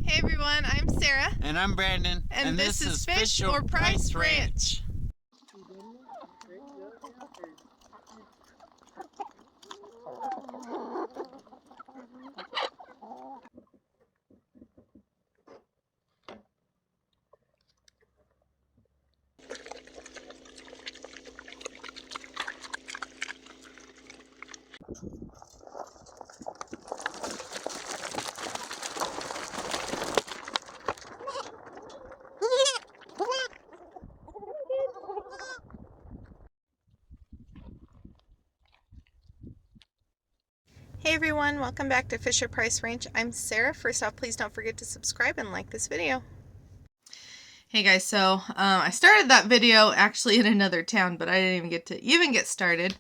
Hey everyone, I'm Sarah. And I'm Brandon. And this is Fish or Price Ranch. Hey everyone, welcome back to Fish or Price Ranch. I'm Sarah. First off, please don't forget to subscribe and like this video. Hey guys, so I started that video actually in another town, but I didn't even get started.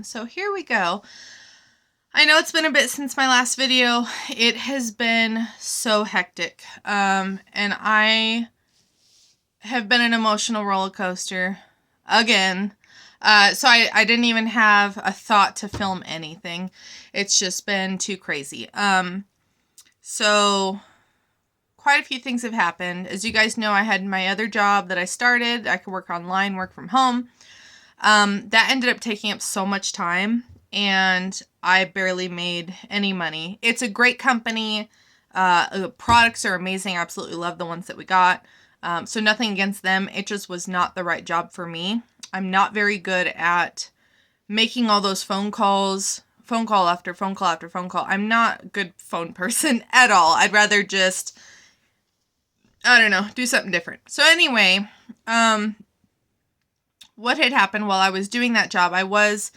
So here we go. I know it's been a bit since my last video. It has been so hectic, and I have been an emotional roller coaster again. So I didn't even have a thought to film anything. It's just been too crazy. So quite a few things have happened. As you guys know, I had my other job that I started. I could work online, work from home. That ended up taking up so much time, and I barely made any money. It's a great company. The products are amazing. I absolutely love the ones that we got. So nothing against them. It just was not the right job for me. I'm not very good at making all those phone call after phone call after phone call. I'm not a good phone person at all. I'd rather just, I don't know, do something different. So anyway, what had happened while I was doing that job, I was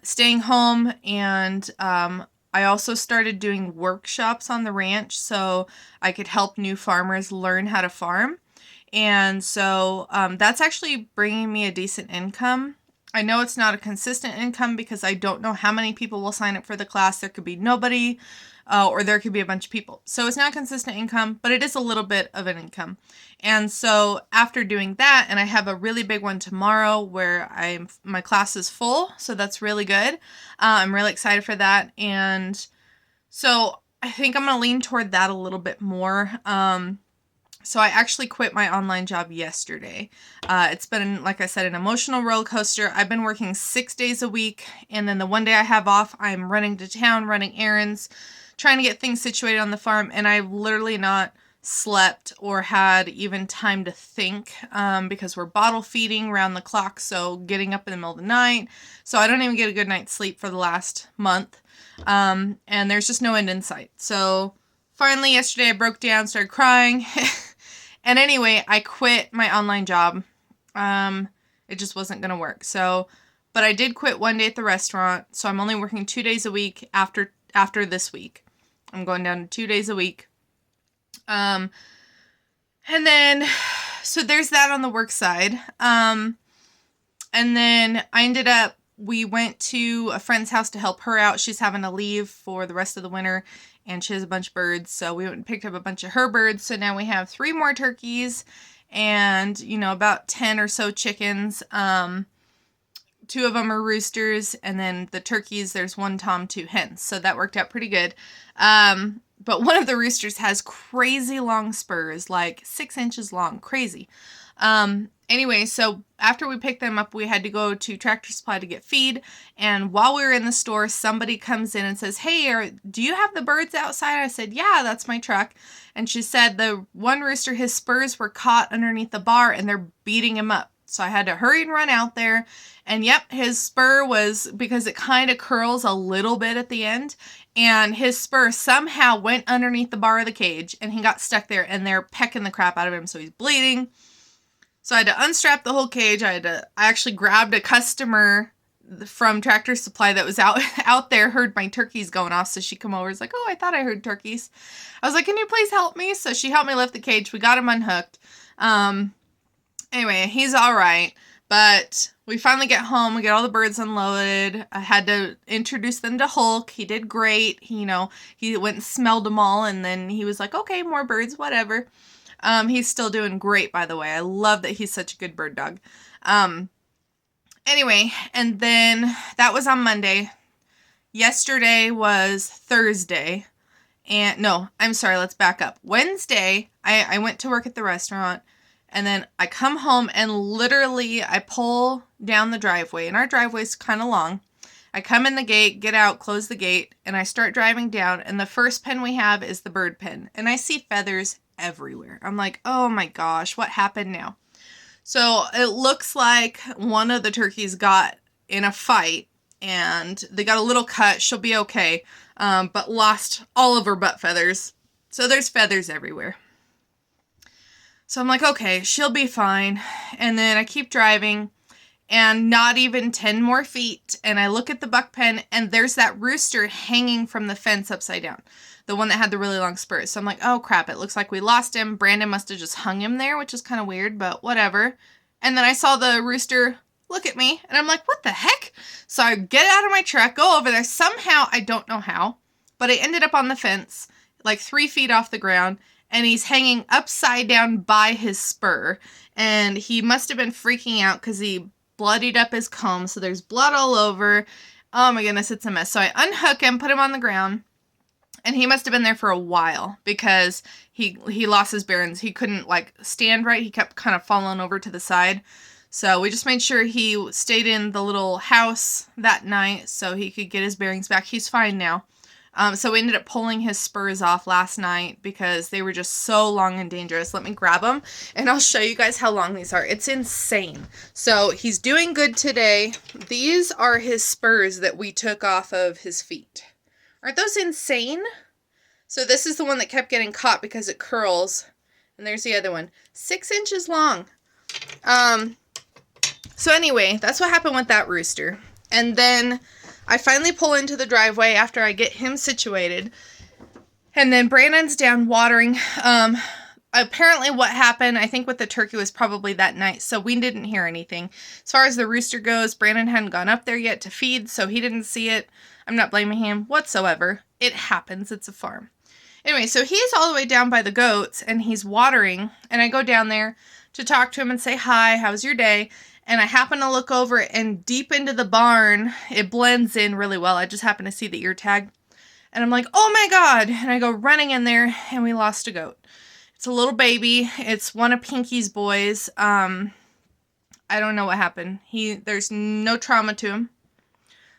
staying home, and I also started doing workshops on the ranch so I could help new farmers learn how to farm. And so that's actually bringing me a decent income. I know it's not a consistent income because I don't know how many people will sign up for the class. There could be nobody, or there could be a bunch of people. So it's not consistent income, but it is a little bit of an income. And so after doing that, and I have a really big one tomorrow where my class is full, so that's really good. I'm really excited for that. And so I think I'm going to lean toward that a little bit more. So I actually quit my online job yesterday. It's been, like I said, an emotional roller coaster. I've been working 6 days a week, and then the one day I have off, I'm running to town, running errands, trying to get things situated on the farm, and I've literally not slept or had even time to think, because we're bottle feeding around the clock, so getting up in the middle of the night. So I don't even get a good night's sleep for the last month, and there's just no end in sight. So finally yesterday I broke down, started crying. And anyway, I quit my online job. It just wasn't going to work. But I did quit one day at the restaurant. So I'm only working 2 days a week after this week. I'm going down to 2 days a week. And then, so there's that on the work side. And then we went to a friend's house to help her out. She's having to leave for the rest of the winter, and she has a bunch of birds. So we went and picked up a bunch of her birds. So now we have 3 more turkeys and, about 10 or so chickens. 2 of them are roosters, and then the turkeys, there's 1 tom, 2 hens. So that worked out pretty good. But one of the roosters has crazy long spurs, like 6 inches long, crazy. Anyway, so after we picked them up, we had to go to Tractor Supply to get feed. And while we were in the store, somebody comes in and says, "Hey, do you have the birds outside?" I said, "Yeah, that's my truck." And she said the one rooster, his spurs were caught underneath the bar and they're beating him up. So I had to hurry and run out there. And yep, his spur was, because it kind of curls a little bit at the end, and his spur somehow went underneath the bar of the cage and he got stuck there, and they're pecking the crap out of him. So he's bleeding. So I had to unstrap the whole cage. I actually grabbed a customer from Tractor Supply that was out there, heard my turkeys going off. So she come over, was like, "Oh, I thought I heard turkeys." I was like, "Can you please help me?" So she helped me lift the cage. We got him unhooked. Anyway, he's all right. But we finally get home. We get all the birds unloaded. I had to introduce them to Hulk. He did great. He went and smelled them all, and then he was like, "Okay, more birds, whatever." He's still doing great, by the way. I love that he's such a good bird dog. Anyway, and then that was on Monday. Yesterday was Thursday, And no, I'm sorry, let's back up. Wednesday, I went to work at the restaurant, and then I come home and literally I pull down the driveway, and our driveway's kind of long. I come in the gate, get out, close the gate, and I start driving down, and the first pen we have is the bird pen, and I see feathers everywhere. I'm like, oh my gosh, what happened now? So it looks like one of the turkeys got in a fight, and they got a little cut. She'll be okay, but lost all of her butt feathers. So there's feathers everywhere. So I'm like, okay, she'll be fine. And then I keep driving, and not even 10 more feet, and I look at the buck pen, and there's that rooster hanging from the fence upside down, the one that had the really long spurs. So I'm like, oh crap, it looks like we lost him. Brandon must have just hung him there, which is kind of weird, but whatever. And then I saw the rooster look at me, and I'm like, what the heck? So I get out of my truck, go over there. Somehow, I don't know how, but I ended up on the fence, like 3 feet off the ground, and he's hanging upside down by his spur. And he must have been freaking out because he bloodied up his comb, so there's blood all over. Oh my goodness, it's a mess. So I unhook him, put him on the ground, and he must have been there for a while because he lost his bearings. He couldn't like stand right. He kept kind of falling over to the side. So we just made sure he stayed in the little house that night so he could get his bearings back. He's fine now. So we ended up pulling his spurs off last night because they were just so long and dangerous. Let me grab them, and I'll show you guys how long these are. It's insane. So he's doing good today. These are his spurs that we took off of his feet. Aren't those insane? So this is the one that kept getting caught because it curls. And there's the other one. 6 inches long. So anyway, that's what happened with that rooster. And then I finally pull into the driveway after I get him situated. And then Brandon's down watering. Apparently what happened, I think with the turkey, was probably that night, so we didn't hear anything. As far as the rooster goes, Brandon hadn't gone up there yet to feed, so he didn't see it. I'm not blaming him whatsoever. It happens. It's a farm. Anyway, so he's all the way down by the goats, and he's watering, and I go down there to talk to him and say, hi, how's your day? And I happen to look over, and deep into the barn, it blends in really well. I just happen to see the ear tag. And I'm like, oh my God. And I go running in there, and we lost a goat. It's a little baby. It's one of Pinky's boys. I don't know what happened. There's no trauma to him.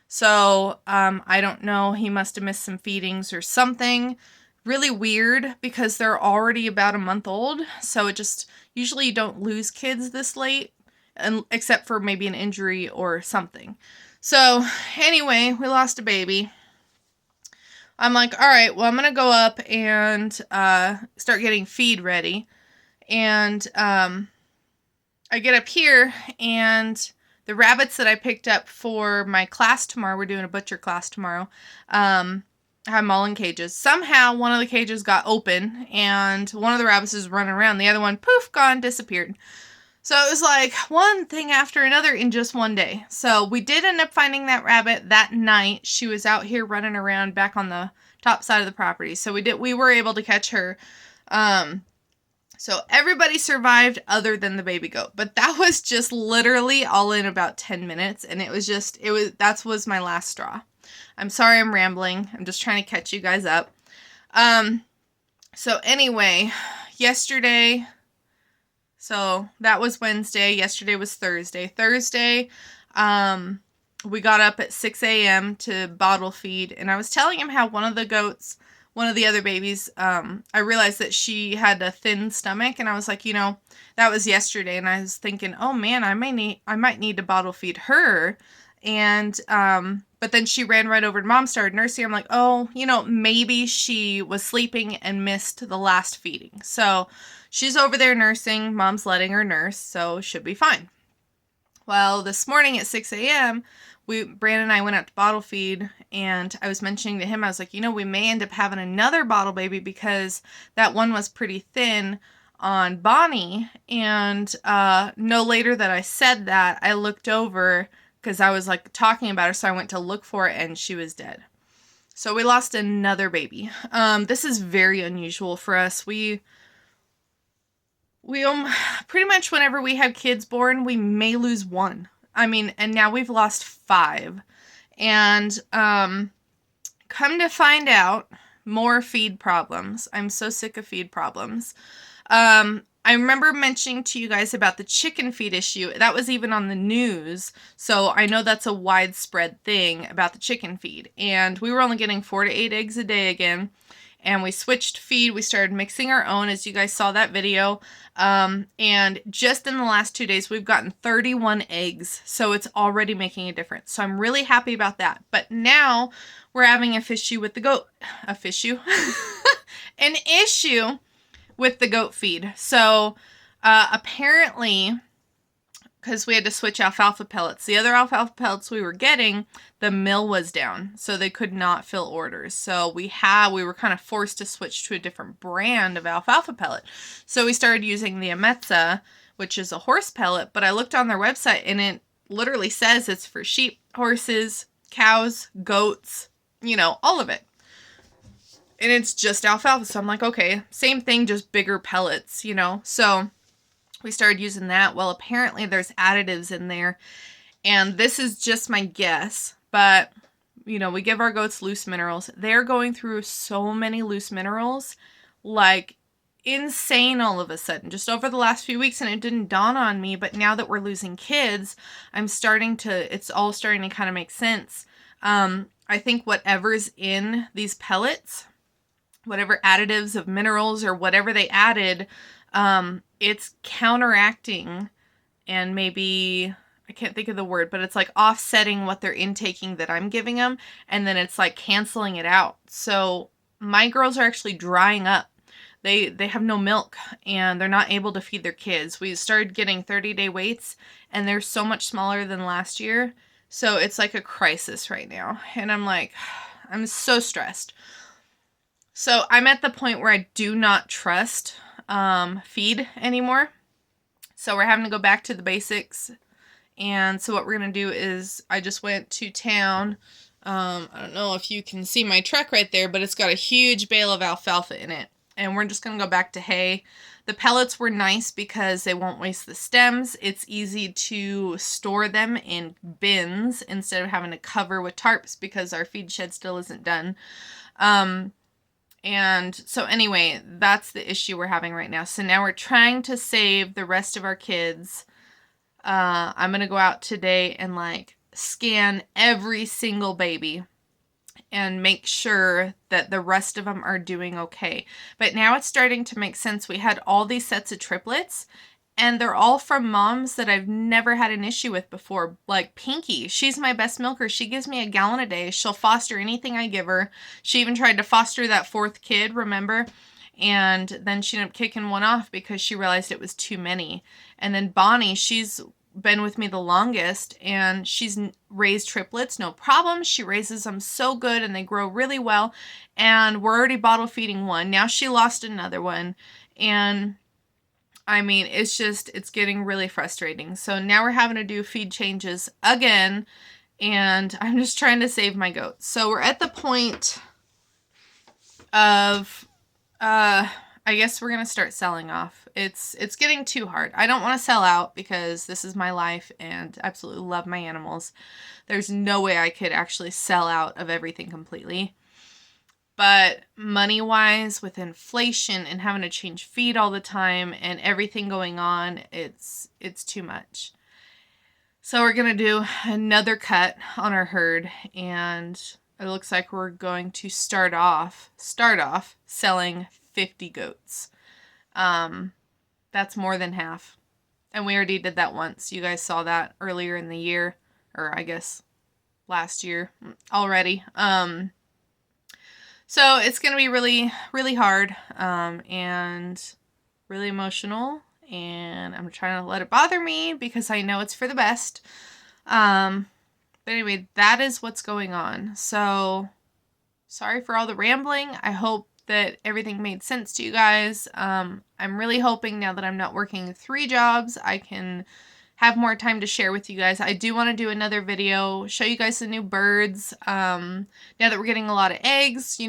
So, I don't know. He must have missed some feedings or something. Really weird because they're already about a month old. So usually you don't lose kids this late. Except for maybe an injury or something. So anyway, we lost a baby. I'm like, all right, well, I'm going to go up and start getting feed ready. And I get up here, and the rabbits that I picked up for my class tomorrow, we're doing a butcher class tomorrow, I have them all in cages. Somehow one of the cages got open, and one of the rabbits is running around. The other one, poof, gone, disappeared. So it was like one thing after another in just one day. So we did end up finding that rabbit that night. She was out here running around back on the top side of the property. So we were able to catch her. So everybody survived other than the baby goat. But that was just literally all in about 10 minutes. And that was my last straw. I'm sorry I'm rambling. I'm just trying to catch you guys up. So anyway, yesterday... So that was Wednesday. Yesterday was Thursday. Thursday, we got up at 6 a.m. to bottle feed. And I was telling him how one of the other babies, I realized that she had a thin stomach. And I was like, that was yesterday. And I was thinking, oh man, I might need to bottle feed her. And, but then she ran right over to Mom, started nursing. I'm like, oh, maybe she was sleeping and missed the last feeding. So she's over there nursing. Mom's letting her nurse, so should be fine. Well, this morning at 6 a.m., Brandon and I went out to bottle feed, and I was mentioning to him, I was like, we may end up having another bottle baby because that one was pretty thin on Bonnie. And no later that I said that, I looked over because I was like talking about her, so I went to look for it, and she was dead. So we lost another baby. This is very unusual for us. We pretty much whenever we have kids born, we may lose one. And now we've lost 5. And come to find out, more feed problems. I'm so sick of feed problems. I remember mentioning to you guys about the chicken feed issue. That was even on the news. So I know that's a widespread thing about the chicken feed. And we were only getting 4 to 8 eggs a day again. And we switched feed. We started mixing our own, as you guys saw that video. And just in the last 2 days, we've gotten 31 eggs. So it's already making a difference. So I'm really happy about that. But now we're having a issue with the goat. A issue? An issue with the goat feed. So apparently, because we had to switch alfalfa pellets, the other alfalfa pellets we were getting, the mill was down, so they could not fill orders. So we were kind of forced to switch to a different brand of alfalfa pellet. So we started using the Ametza, which is a horse pellet, but I looked on their website and it literally says it's for sheep, horses, cows, goats, all of it. And it's just alfalfa. So I'm like, okay, same thing, just bigger pellets, So we started using that. Well, apparently there's additives in there. And this is just my guess. But, we give our goats loose minerals. They're going through so many loose minerals. Like, insane all of a sudden. Just over the last few weeks. And it didn't dawn on me. But now that we're losing kids, it's all starting to kind of make sense. I think whatever's in these pellets, whatever additives of minerals or whatever they added, it's counteracting and maybe, I can't think of the word, but it's like offsetting what they're intaking that I'm giving them. And then it's like canceling it out. So my girls are actually drying up. They have no milk and they're not able to feed their kids. We started getting 30-day weights and they're so much smaller than last year. So it's like a crisis right now. And I'm like, I'm so stressed. So I'm at the point where I do not trust feed anymore. So we're having to go back to the basics. And so what we're going to do is I just went to town. I don't know if you can see my truck right there, but it's got a huge bale of alfalfa in it. And we're just going to go back to hay. The pellets were nice because they won't waste the stems. It's easy to store them in bins instead of having to cover with tarps because our feed shed still isn't done. And so anyway, that's the issue we're having right now. So now we're trying to save the rest of our kids. I'm going to go out today and scan every single baby and make sure that the rest of them are doing okay. But now it's starting to make sense. We had all these sets of triplets and they're all from moms that I've never had an issue with before. Like Pinky, she's my best milker. She gives me a gallon a day. She'll foster anything I give her. She even tried to foster that 4th kid, remember? And then she ended up kicking one off because she realized it was too many. And then Bonnie, she's been with me the longest and she's raised triplets, no problem. She raises them so good and they grow really well. And we're already bottle feeding one. Now she lost another one. And I mean, it's getting really frustrating. So now we're having to do feed changes again. And I'm just trying to save my goats. So we're at the point of, I guess we're going to start selling off. It's getting too hard. I don't want to sell out because this is my life and absolutely love my animals. There's no way I could actually sell out of everything completely. But money-wise, with inflation and having to change feed all the time and everything going on, it's too much. So we're going to do another cut on our herd, and it looks like we're going to start off selling 50 goats. That's more than half. And we already did that once. You guys saw that earlier in the year, or I guess last year already. So it's going to be really, really hard, and really emotional, and I'm trying to let it bother me because I know it's for the best. But anyway, that is what's going on. So sorry for all the rambling. I hope that everything made sense to you guys. I'm really hoping now that I'm not working 3 jobs, I can have more time to share with you guys. I do want to do another video, show you guys the new birds. Now that we're getting a lot of eggs,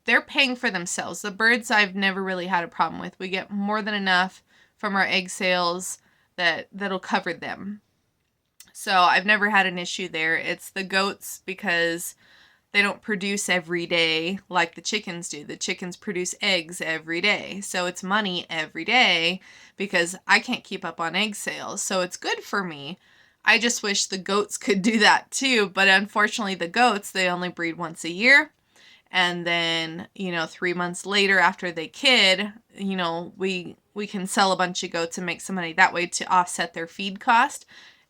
they're paying for themselves. The birds I've never really had a problem with. We get more than enough from our egg sales that'll cover them. So I've never had an issue there. It's the goats because they don't produce every day like the chickens do. The chickens produce eggs every day. So it's money every day because I can't keep up on egg sales. So it's good for me. I just wish the goats could do that too. But unfortunately, the goats, they only breed once a year. And then, 3 months later after they kid, we can sell a bunch of goats and make some money that way to offset their feed cost.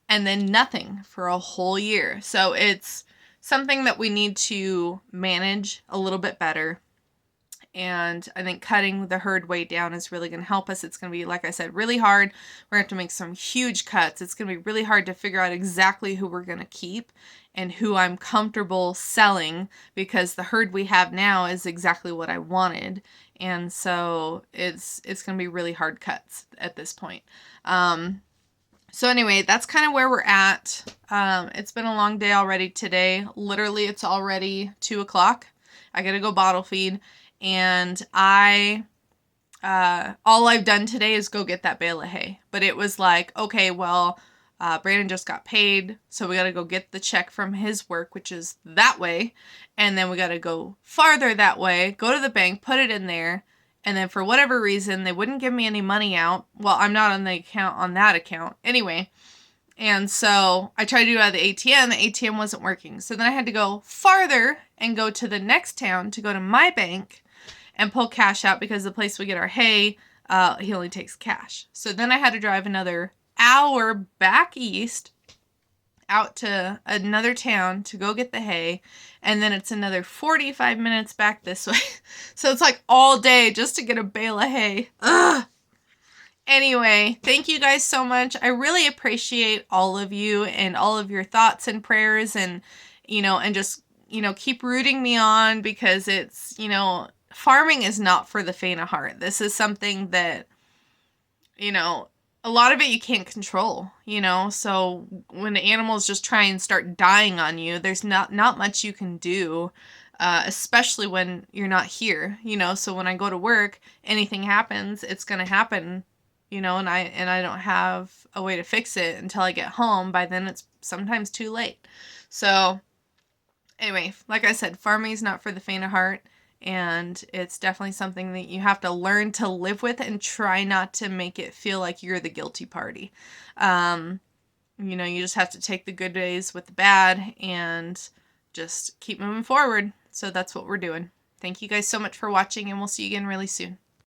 And then nothing for a whole year. So it's something that we need to manage a little bit better. And I think cutting the herd weight down is really going to help us. It's going to be, like I said, really hard. We're going to have to make some huge cuts. It's going to be really hard to figure out exactly who we're going to keep and who I'm comfortable selling, because the herd we have now is exactly what I wanted. And so it's going to be really hard cuts at this point. So anyway, that's kind of where we're at. It's been a long day already today. Literally, it's already 2 o'clock. I got to go bottle feed. And all I've done today is go get that bale of hay. But it was like, okay, well, Brandon just got paid, so we got to go get the check from his work, which is that way. And then we got to go farther that way, go to the bank, put it in there. And then for whatever reason, they wouldn't give me any money out. Well, I'm not on the account, on that account. Anyway, and so I tried to do it out of the ATM. The ATM wasn't working. So then I had to go farther and go to the next town to go to my bank and pull cash out, because the place we get our hay, he only takes cash. So then I had to drive another hour back east out to another town to go get the hay, and then it's another 45 minutes back this way. So it's like all day just to get a bale of hay. Ugh. Anyway, thank you guys so much. I really appreciate all of you and all of your thoughts and prayers, and and just keep rooting me on, because it's farming is not for the faint of heart. This is something that a lot of it you can't control, so when the animals just try and start dying on you, there's not much you can do, especially when you're not here, so when I go to work, anything happens, it's going to happen, and I don't have a way to fix it until I get home. By then it's sometimes too late. So anyway, like I said, farming is not for the faint of heart. And it's definitely something that you have to learn to live with and try not to make it feel like you're the guilty party. You just have to take the good days with the bad and just keep moving forward. So that's what we're doing. Thank you guys so much for watching, and we'll see you again really soon.